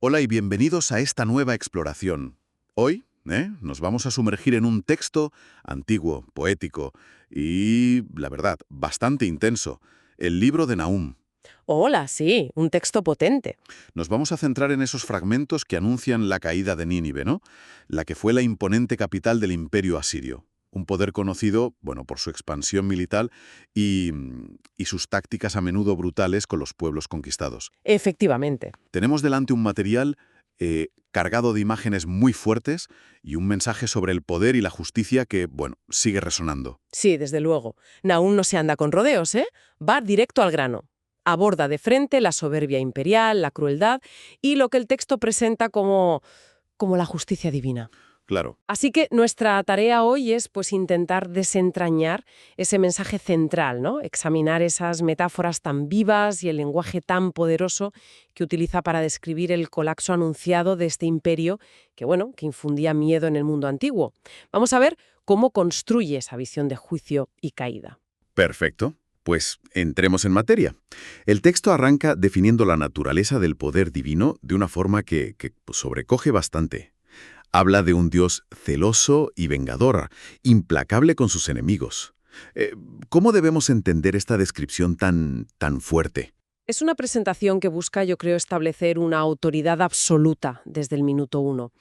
Hola y bienvenidos a esta nueva exploración. Hoy, nos vamos a sumergir en un texto antiguo, poético y, la verdad, bastante intenso, el libro de Nahum. Hola, sí, un texto potente. Nos vamos a centrar en esos fragmentos que anuncian la caída de Nínive, ¿no? La que fue la imponente capital del imperio asirio. Un poder conocido, bueno, por su expansión militar y sus tácticas a menudo brutales con los pueblos conquistados. Efectivamente. Tenemos delante un material cargado de imágenes muy fuertes y un mensaje sobre el poder y la justicia que, bueno, sigue resonando. Sí, desde luego. Nahum no se anda con rodeos, ¿eh? Va directo al grano. Aborda de frente la soberbia imperial, la crueldad y lo que el texto presenta como la justicia divina. Claro, Así que nuestra tarea hoy es pues intentar desentrañar ese mensaje central, ¿no? Examinar esas metáforas tan vivas y el lenguaje tan poderoso que utiliza para describir el colapso anunciado de este imperio que, bueno, que infundía miedo en el mundo antiguo. Vamos a ver cómo construye esa visión de juicio y caída. perfecto. Pues entremos en materia. El texto arranca definiendo la naturaleza del poder divino de una forma que pues, sobrecoge bastante. Habla de un Dios celoso y vengador, implacable con sus enemigos. Eh, ¿Cómo debemos entender esta descripción tan fuerte? Es una presentación que busca, yo creo, establecer una autoridad absoluta desde el minuto uno.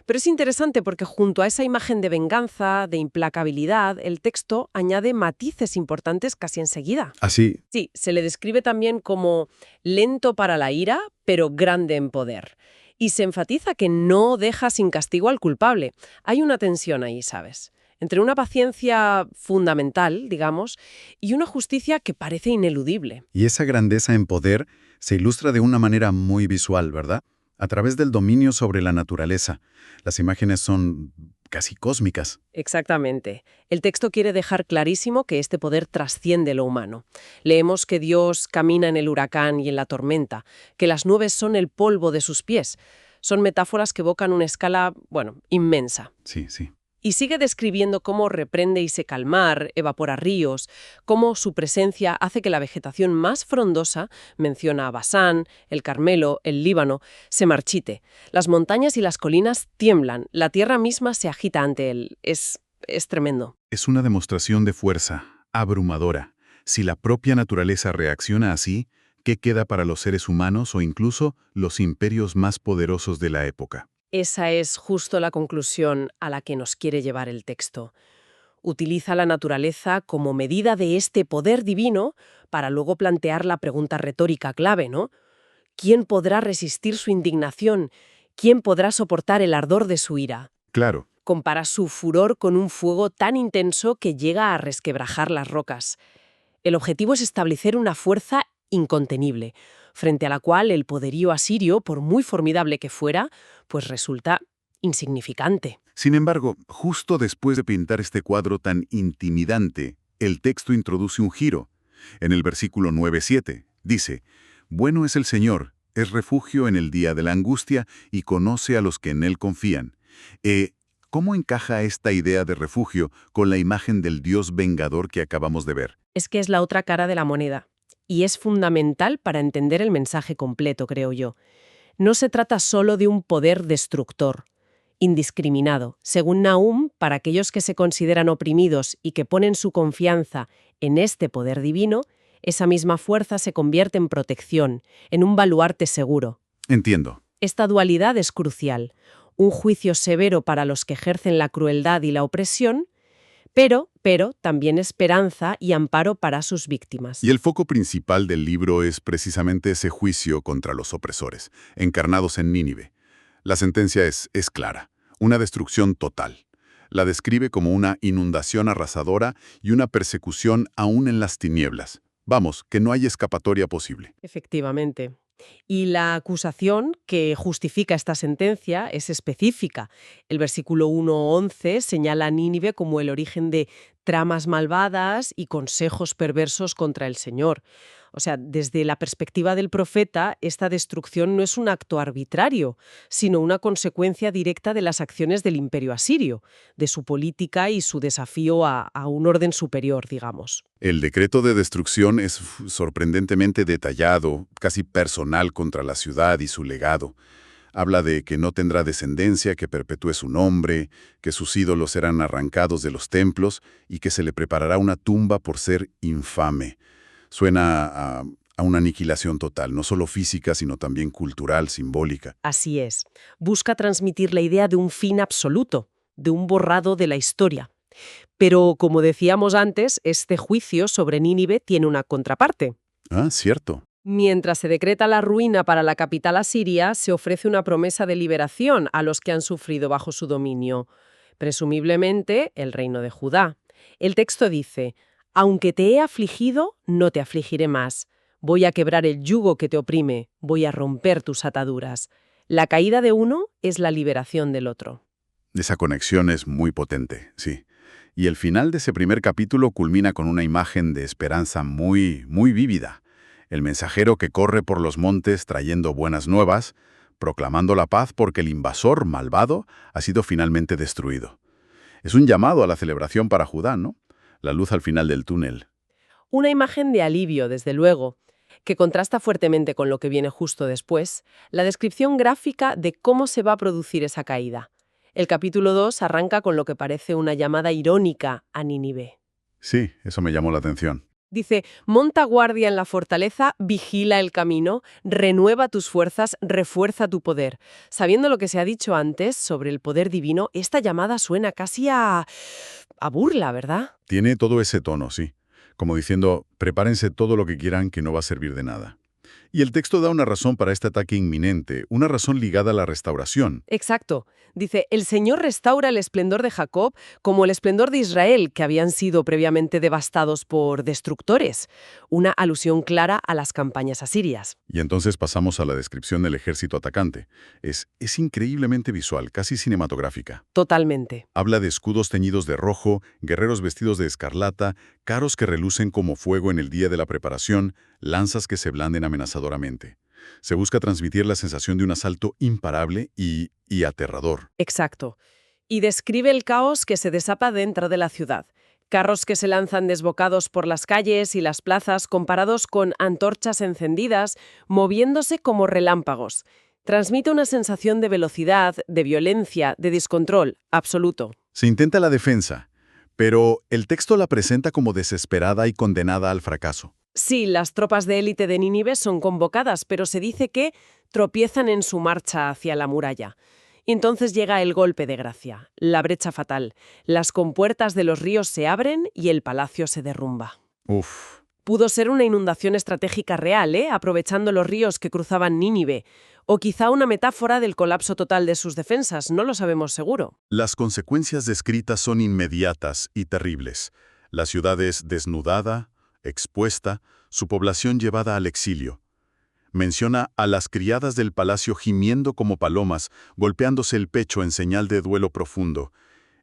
Pero es interesante porque junto a esa imagen de venganza, de implacabilidad, el texto añade matices importantes casi enseguida. Así, Sí, se le describe también como lento para la ira, pero grande en poder. Y se enfatiza que no deja sin castigo al culpable. Hay una tensión ahí, ¿sabes? Entre una paciencia fundamental, digamos, y una justicia que parece ineludible. Y esa grandeza en poder se ilustra de una manera muy visual, ¿verdad? A través del dominio sobre la naturaleza. Las imágenes son casi cósmicas. Exactamente. El texto quiere dejar clarísimo que este poder trasciende lo humano. Leemos que Dios camina en el huracán y en la tormenta, que las nubes son el polvo de sus pies. Son metáforas que evocan una escala, bueno, inmensa. Sí, sí. Y sigue describiendo cómo reprende y seca el mar, evapora ríos, cómo su presencia hace que la vegetación más frondosa, menciona a Basán, el Carmelo, el Líbano, se marchite. Las montañas y las colinas tiemblan, la tierra misma se agita ante él. Es tremendo. Es una demostración de fuerza, abrumadora. Si la propia naturaleza reacciona así, ¿qué queda para los seres humanos o incluso los imperios más poderosos de la época? Esa es justo la conclusión a la que nos quiere llevar el texto. Utiliza la naturaleza como medida de este poder divino para luego plantear la pregunta retórica clave, ¿no? ¿Quién podrá resistir su indignación? ¿Quién podrá soportar el ardor de su ira? Claro. Compara su furor con un fuego tan intenso que llega a resquebrajar las rocas. El objetivo es establecer una fuerza incontenible, frente a la cual el poderío asirio, por muy formidable que fuera, pues resulta insignificante. Sin embargo, justo después de pintar este cuadro tan intimidante, el texto introduce un giro. En el versículo 9-7 dice, «Bueno es el Señor, es refugio en el día de la angustia y conoce a los que en Él confían». ¿Cómo encaja esta idea de refugio con la imagen del Dios vengador que acabamos de ver? Es que es la otra cara de la moneda. Y es fundamental para entender el mensaje completo, creo yo. No se trata solo de un poder destructor, indiscriminado. Según Nahum, para aquellos que se consideran oprimidos y que ponen su confianza en este poder divino, esa misma fuerza se convierte en protección, en un baluarte seguro. Entiendo. Esta dualidad es crucial. Un juicio severo para los que ejercen la crueldad y la opresión, pero también esperanza y amparo para sus víctimas. Y el foco principal del libro es precisamente ese juicio contra los opresores, encarnados en Nínive. La sentencia es clara, una destrucción total. La describe como una inundación arrasadora y una persecución aún en las tinieblas. Vamos, que no hay escapatoria posible. Efectivamente. Y la acusación que justifica esta sentencia es específica. El versículo 1:11 señala a Nínive como el origen de tramas malvadas y consejos perversos contra el Señor. O sea, desde la perspectiva del profeta, esta destrucción no es un acto arbitrario, sino una consecuencia directa de las acciones del imperio asirio, de su política y su desafío a un orden superior, digamos. El decreto de destrucción es sorprendentemente detallado, casi personal contra la ciudad y su legado. Habla de que no tendrá descendencia, que perpetúe su nombre, que sus ídolos serán arrancados de los templos y que se le preparará una tumba por ser infame. Suena a una aniquilación total, no solo física, sino también cultural, simbólica. Así es. Busca transmitir la idea de un fin absoluto, de un borrado de la historia. Pero, como decíamos antes, este juicio sobre Nínive tiene una contraparte. Ah, cierto. Mientras se decreta la ruina para la capital asiria, se ofrece una promesa de liberación a los que han sufrido bajo su dominio, presumiblemente el reino de Judá. El texto dice: «Aunque te he afligido, no te afligiré más. Voy a quebrar el yugo que te oprime, voy a romper tus ataduras». La caída de uno es la liberación del otro. Esa conexión es muy potente, sí. Y el final de ese primer capítulo culmina con una imagen de esperanza muy, muy vívida. El mensajero que corre por los montes trayendo buenas nuevas, proclamando la paz porque el invasor malvado ha sido finalmente destruido. Es un llamado a la celebración para Judá, ¿no? La luz al final del túnel. Una imagen de alivio, desde luego, que contrasta fuertemente con lo que viene justo después, la descripción gráfica de cómo se va a producir esa caída. El capítulo 2 arranca con lo que parece una llamada irónica a Nínive. Sí, eso me llamó la atención. Dice: «Monta guardia en la fortaleza, vigila el camino, renueva tus fuerzas, refuerza tu poder». Sabiendo lo que se ha dicho antes sobre el poder divino, esta llamada suena casi a burla, ¿verdad? Tiene todo ese tono, sí. Como diciendo, prepárense todo lo que quieran que no va a servir de nada. Y el texto da una razón para este ataque inminente, una razón ligada a la restauración. Exacto. Dice: «El Señor restaura el esplendor de Jacob como el esplendor de Israel, que habían sido previamente devastados por destructores». Una alusión clara a las campañas asirias. Y entonces pasamos a la descripción del ejército atacante. Es increíblemente visual, casi cinematográfica. Totalmente. Habla de escudos teñidos de rojo, guerreros vestidos de escarlata, carros que relucen como fuego en el día de la preparación, lanzas que se blanden amenazadoramente. Se busca transmitir la sensación de un asalto imparable y aterrador. Exacto. Y describe el caos que se desata dentro de la ciudad. Carros que se lanzan desbocados por las calles y las plazas comparados con antorchas encendidas, moviéndose como relámpagos. Transmite una sensación de velocidad, de violencia, de descontrol absoluto. Se intenta la defensa, pero el texto la presenta como desesperada y condenada al fracaso. Sí, las tropas de élite de Nínive son convocadas, pero se dice que tropiezan en su marcha hacia la muralla. Y entonces llega el golpe de gracia, la brecha fatal. Las compuertas de los ríos se abren y el palacio se derrumba. Uf. Pudo ser una inundación estratégica real, aprovechando los ríos que cruzaban Nínive. O quizá una metáfora del colapso total de sus defensas, no lo sabemos seguro. Las consecuencias descritas son inmediatas y terribles. La ciudad es desnudada, expuesta, su población llevada al exilio. Menciona a las criadas del palacio gimiendo como palomas, golpeándose el pecho en señal de duelo profundo.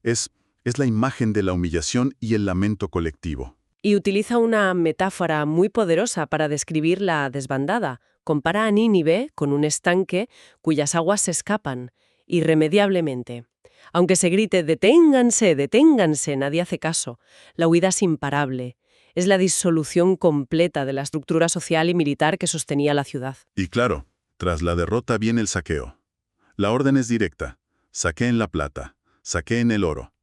Es la imagen de la humillación y el lamento colectivo. Y utiliza una metáfora muy poderosa para describir la desbandada. Compara a Nínive con un estanque cuyas aguas se escapan, irremediablemente. Aunque se grite «deténganse, deténganse», nadie hace caso. La huida es imparable. Es la disolución completa de la estructura social y militar que sostenía la ciudad. Y claro, tras la derrota viene el saqueo. La orden es directa. Saqueen la plata, saqueen el oro.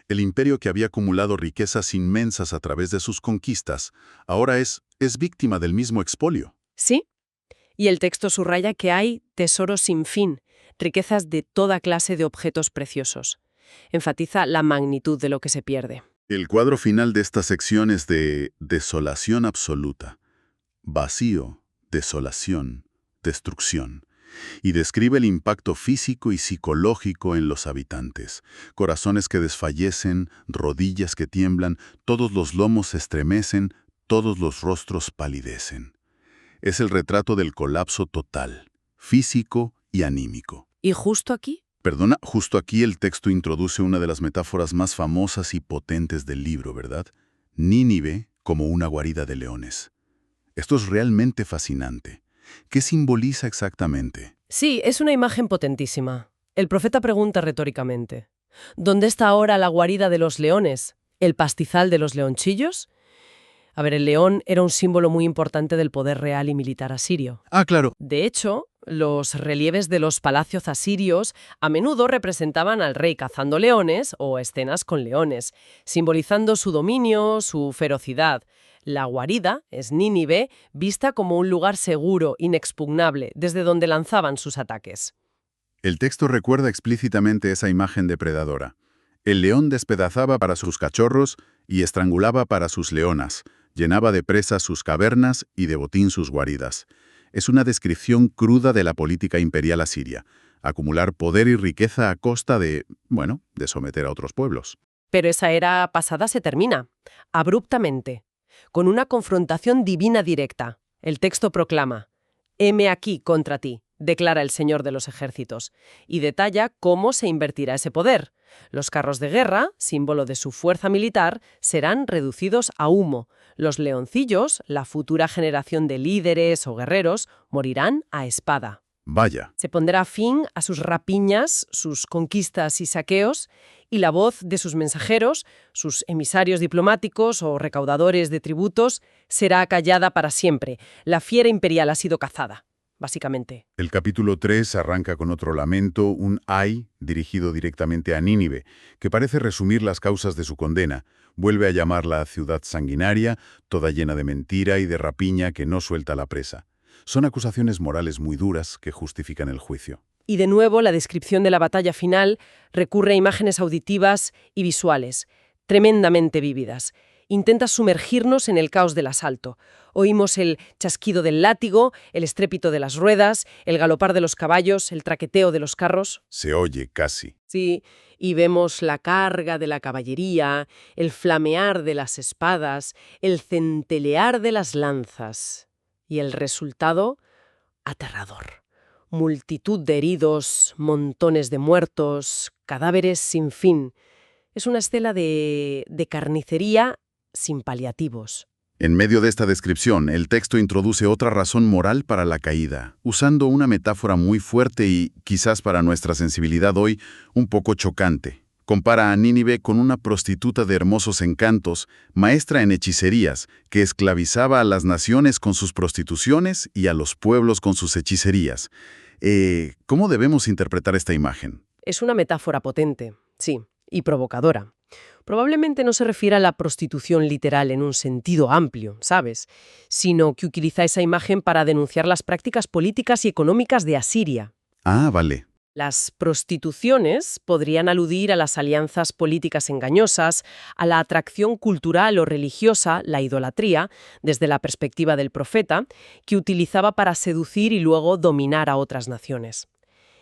El imperio que había acumulado riquezas inmensas a través de sus conquistas, ahora es víctima del mismo expolio. ¿Sí? Y el texto subraya que hay tesoros sin fin, riquezas de toda clase de objetos preciosos. Enfatiza la magnitud de lo que se pierde. El cuadro final de esta sección es de desolación absoluta, vacío, desolación, destrucción, y describe el impacto físico y psicológico en los habitantes. Corazones que desfallecen, rodillas que tiemblan, todos los lomos se estremecen, todos los rostros palidecen. Es el retrato del colapso total, físico y anímico. ¿Y justo aquí? Justo aquí el texto introduce una de las metáforas más famosas y potentes del libro, ¿verdad? Nínive como una guarida de leones. Esto es realmente fascinante. ¿Qué simboliza exactamente? Sí, es una imagen potentísima. El profeta pregunta retóricamente: ¿dónde está ahora la guarida de los leones? ¿El pastizal de los leonchillos? A ver, el león era un símbolo muy importante del poder real y militar asirio. Ah, claro. De hecho, Los relieves de los palacios asirios a menudo representaban al rey cazando leones o escenas con leones, simbolizando su dominio, su ferocidad. La guarida es Nínive, vista como un lugar seguro, inexpugnable, desde donde lanzaban sus ataques. El texto recuerda explícitamente esa imagen depredadora. El león despedazaba para sus cachorros y estrangulaba para sus leonas, llenaba de presas sus cavernas y de botín sus guaridas. Es una descripción cruda de la política imperial asiria, acumular poder y riqueza a costa de someter a otros pueblos. Pero esa era pasada se termina, abruptamente, con una confrontación divina directa. El texto proclama: «Heme aquí contra ti», declara el Señor de los ejércitos, y detalla cómo se invertirá ese poder. Los carros de guerra, símbolo de su fuerza militar, serán reducidos a humo. Los leoncillos, la futura generación de líderes o guerreros, morirán a espada. Vaya, Se pondrá fin a sus rapiñas, sus conquistas y saqueos, y la voz de sus mensajeros, sus emisarios diplomáticos o recaudadores de tributos, será callada para siempre. La fiera imperial ha sido cazada, básicamente. el capítulo 3 arranca con otro lamento, un ay dirigido directamente a Nínive, que parece resumir las causas de su condena. Vuelve a llamarla ciudad sanguinaria, toda llena de mentira y de rapiña que no suelta la presa. Son acusaciones morales muy duras que justifican el juicio. Y de nuevo, la descripción de la batalla final recurre a imágenes auditivas y visuales, tremendamente vívidas. Intenta sumergirnos en el caos del asalto. Oímos el chasquido del látigo, el estrépito de las ruedas, el galopar de los caballos, el traqueteo de los carros. Se oye casi. Sí, y vemos la carga de la caballería, el flamear de las espadas, el centellear de las lanzas. Y el resultado, aterrador. Multitud de heridos, montones de muertos, cadáveres sin fin. Es una escena de carnicería sin paliativos. En medio de esta descripción, el texto introduce otra razón moral para la caída, usando una metáfora muy fuerte y, quizás para nuestra sensibilidad hoy, un poco chocante. Compara a Nínive con una prostituta de hermosos encantos, maestra en hechicerías, que esclavizaba a las naciones con sus prostituciones y a los pueblos con sus hechicerías. ¿Cómo debemos interpretar esta imagen? Es una metáfora potente, sí, y provocadora. Probablemente no se refiere a la prostitución literal en un sentido amplio, ¿sabes? Sino que utiliza esa imagen para denunciar las prácticas políticas y económicas de Asiria. Ah, vale. Las prostituciones podrían aludir a las alianzas políticas engañosas, a la atracción cultural o religiosa, la idolatría, desde la perspectiva del profeta, que utilizaba para seducir y luego dominar a otras naciones.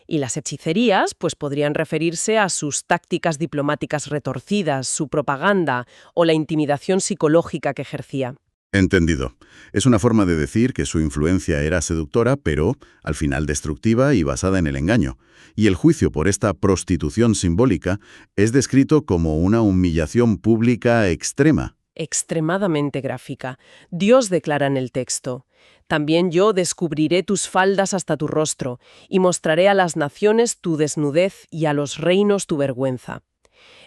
Y las hechicerías, pues podrían referirse a sus tácticas diplomáticas retorcidas, su propaganda o la intimidación psicológica que ejercía. Entendido. Es una forma de decir que su influencia era seductora, pero al final destructiva y basada en el engaño. Y el juicio por esta prostitución simbólica es descrito como una humillación pública extrema. Extremadamente gráfica. Dios declara en el texto: «También yo descubriré tus faldas hasta tu rostro, y mostraré a las naciones tu desnudez y a los reinos tu vergüenza».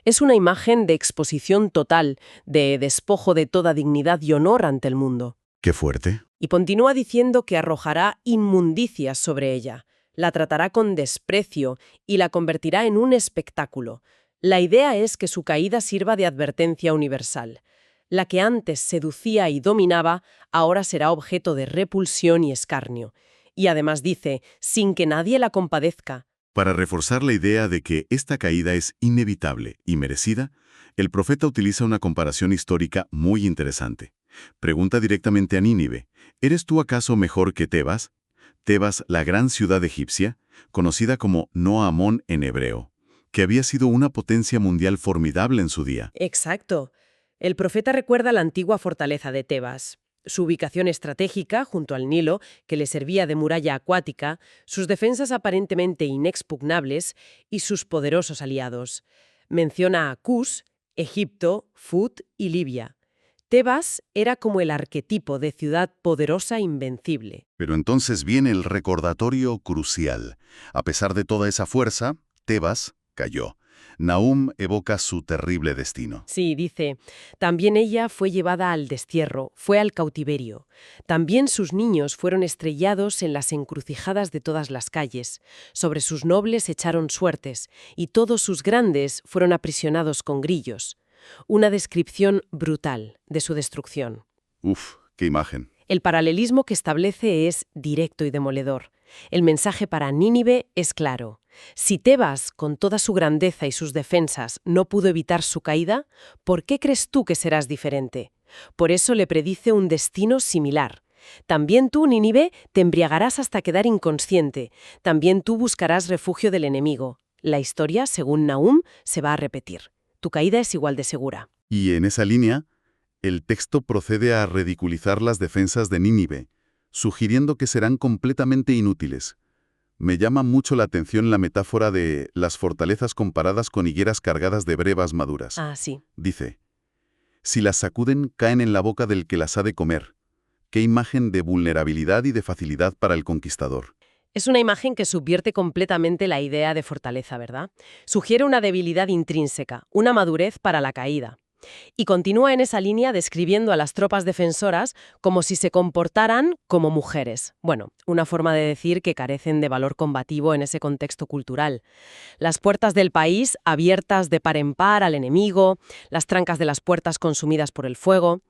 Es una imagen de exposición total, de despojo de toda dignidad y honor ante el mundo. ¡Qué fuerte! Y continúa diciendo que arrojará inmundicias sobre ella, la tratará con desprecio y la convertirá en un espectáculo. La idea es que su caída sirva de advertencia universal. La que antes seducía y dominaba, ahora será objeto de repulsión y escarnio. Y además dice, sin que nadie la compadezca. Para reforzar la idea de que esta caída es inevitable y merecida, el profeta utiliza una comparación histórica muy interesante. Pregunta directamente a Nínive, ¿eres tú acaso mejor que Tebas? Tebas, la gran ciudad egipcia, conocida como No Amón en hebreo, que había sido una potencia mundial formidable en su día. Exacto. El profeta recuerda la antigua fortaleza de Tebas, su ubicación estratégica junto al Nilo, que le servía de muralla acuática, sus defensas aparentemente inexpugnables y sus poderosos aliados. Menciona a Cus, Egipto, Fut y Libia. Tebas era como el arquetipo de ciudad poderosa e invencible. Pero entonces viene el recordatorio crucial. A pesar de toda esa fuerza, Tebas cayó. Nahum evoca su terrible destino. Sí, dice, también ella fue llevada al destierro, fue al cautiverio. También sus niños fueron estrellados en las encrucijadas de todas las calles. Sobre sus nobles echaron suertes, y todos sus grandes fueron aprisionados con grillos. Una descripción brutal de su destrucción. Uf, qué imagen. El paralelismo que establece es directo y demoledor. El mensaje para Nínive es claro. Si Tebas, con toda su grandeza y sus defensas, no pudo evitar su caída, ¿por qué crees tú que serás diferente? Por eso le predice un destino similar. También tú, Nínive, te embriagarás hasta quedar inconsciente. También tú buscarás refugio del enemigo. La historia, según Nahum, se va a repetir. Tu caída es igual de segura. Y en esa línea, el texto procede a ridiculizar las defensas de Nínive, sugiriendo que serán completamente inútiles. Me llama mucho la atención la metáfora de las fortalezas comparadas con higueras cargadas de brevas maduras. Ah, sí. Dice, si las sacuden, caen en la boca del que las ha de comer. Qué imagen de vulnerabilidad y de facilidad para el conquistador. Es una imagen que subvierte completamente la idea de fortaleza, ¿verdad? Sugiere una debilidad intrínseca, una madurez para la caída. Y continúa en esa línea describiendo a las tropas defensoras como si se comportaran como mujeres. Bueno, una forma de decir que carecen de valor combativo en ese contexto cultural. Las puertas del país abiertas de par en par al enemigo, las trancas de las puertas consumidas por el fuego.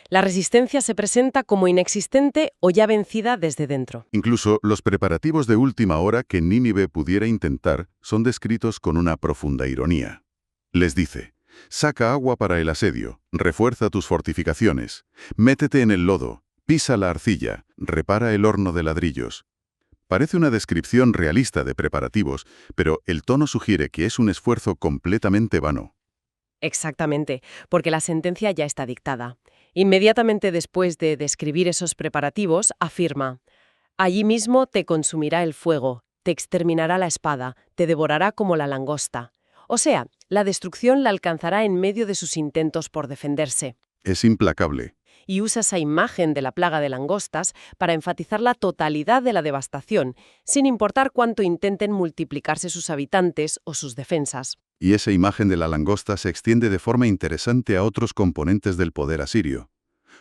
La resistencia se presenta como inexistente o ya vencida desde dentro. Incluso los preparativos de última hora que Nínive pudiera intentar son descritos con una profunda ironía. Les dice, saca agua para el asedio, refuerza tus fortificaciones, métete en el lodo, pisa la arcilla, repara el horno de ladrillos. Parece una descripción realista de preparativos, pero el tono sugiere que es un esfuerzo completamente vano. Exactamente, porque la sentencia ya está dictada. Inmediatamente después de describir esos preparativos, afirma: allí mismo te consumirá el fuego, te exterminará la espada, te devorará como la langosta. O sea, la destrucción la alcanzará en medio de sus intentos por defenderse. Es implacable. Y usa esa imagen de la plaga de langostas para enfatizar la totalidad de la devastación, sin importar cuánto intenten multiplicarse sus habitantes o sus defensas. Y esa imagen de la langosta se extiende de forma interesante a otros componentes del poder asirio,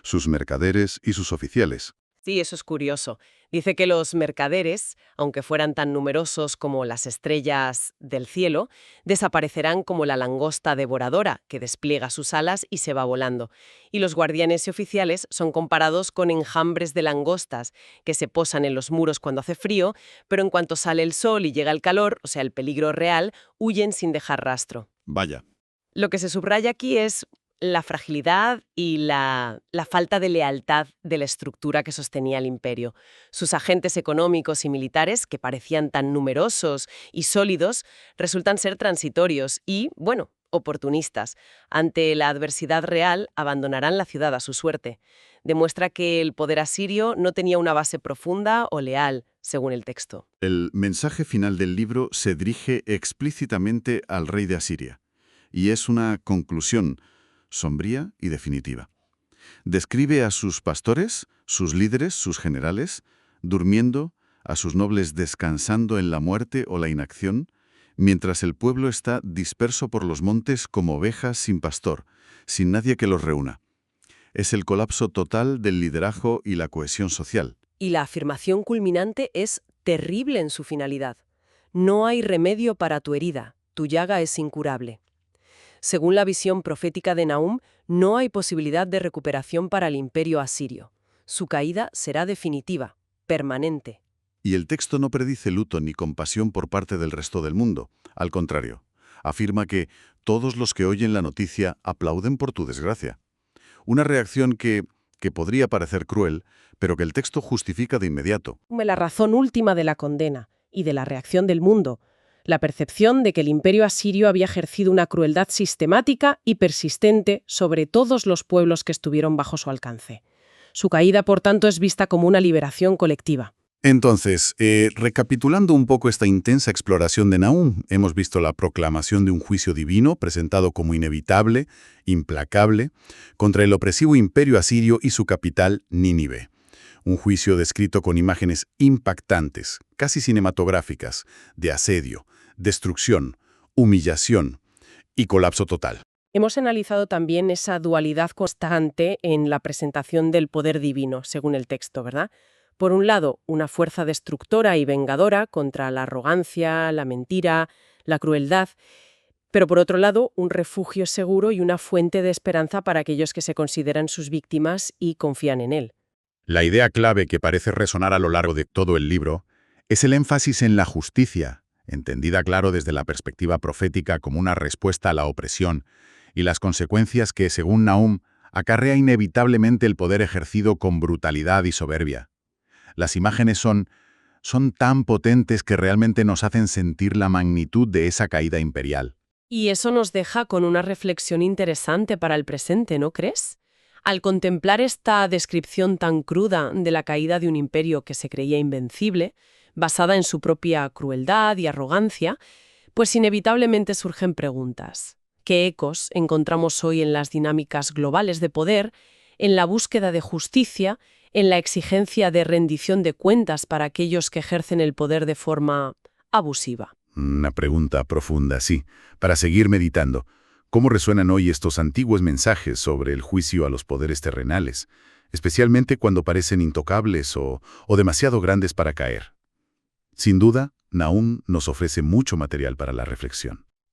sus mercaderes y sus oficiales. Sí, eso es curioso. Dice que los mercaderes, aunque fueran tan numerosos como las estrellas del cielo, desaparecerán como la langosta devoradora, que despliega sus alas y se va volando. Y los guardianes y oficiales son comparados con enjambres de langostas que se posan en los muros cuando hace frío, pero en cuanto sale el sol y llega el calor, o sea, el peligro real, huyen sin dejar rastro. Vaya. Lo que se subraya aquí es la fragilidad y la falta de lealtad de la estructura que sostenía el imperio. Sus agentes económicos y militares, que parecían tan numerosos y sólidos, resultan ser transitorios y, bueno, oportunistas. Ante la adversidad real, abandonarán la ciudad a su suerte. Demuestra que el poder asirio no tenía una base profunda o leal, según el texto. El mensaje final del libro se dirige explícitamente al rey de Asiria, y es una conclusión sombría y definitiva. Describe a sus pastores, sus líderes, sus generales, durmiendo, a sus nobles descansando en la muerte o la inacción, mientras el pueblo está disperso por los montes como ovejas sin pastor, sin nadie que los reúna. Es el colapso total del liderazgo y la cohesión social. Y la afirmación culminante es terrible en su finalidad. No hay remedio para tu herida, tu llaga es incurable. Según la visión profética de Nahum, no hay posibilidad de recuperación para el imperio asirio. Su caída será definitiva, permanente. Y el texto no predice luto ni compasión por parte del resto del mundo. Al contrario, afirma que todos los que oyen la noticia aplauden por tu desgracia. Una reacción que podría parecer cruel, pero que el texto justifica de inmediato. La razón última de la condena y de la reacción del mundo. La percepción de que el imperio asirio había ejercido una crueldad sistemática y persistente sobre todos los pueblos que estuvieron bajo su alcance. Su caída, por tanto, es vista como una liberación colectiva. Entonces, recapitulando un poco esta intensa exploración de Nahum, hemos visto la proclamación de un juicio divino presentado como inevitable, implacable, contra el opresivo imperio asirio y su capital, Nínive. Un juicio descrito con imágenes impactantes, casi cinematográficas, de asedio, destrucción, humillación y colapso total. Hemos analizado también esa dualidad constante en la presentación del poder divino, según el texto, ¿verdad? Por un lado, una fuerza destructora y vengadora contra la arrogancia, la mentira, la crueldad, pero por otro lado, un refugio seguro y una fuente de esperanza para aquellos que se consideran sus víctimas y confían en él. La idea clave que parece resonar a lo largo de todo el libro es el énfasis en la justicia, entendida claro desde la perspectiva profética como una respuesta a la opresión, y las consecuencias que, según Nahum, acarrea inevitablemente el poder ejercido con brutalidad y soberbia. Las imágenes son tan potentes que realmente nos hacen sentir la magnitud de esa caída imperial. Y eso nos deja con una reflexión interesante para el presente, ¿no crees? Al contemplar esta descripción tan cruda de la caída de un imperio que se creía invencible, basada en su propia crueldad y arrogancia, pues inevitablemente surgen preguntas. ¿Qué ecos encontramos hoy en las dinámicas globales de poder, en la búsqueda de justicia, en la exigencia de rendición de cuentas para aquellos que ejercen el poder de forma abusiva? Una pregunta profunda, sí, para seguir meditando. ¿Cómo resuenan hoy estos antiguos mensajes sobre el juicio a los poderes terrenales, especialmente cuando parecen intocables o demasiado grandes para caer? Sin duda, Nahum nos ofrece mucho material para la reflexión.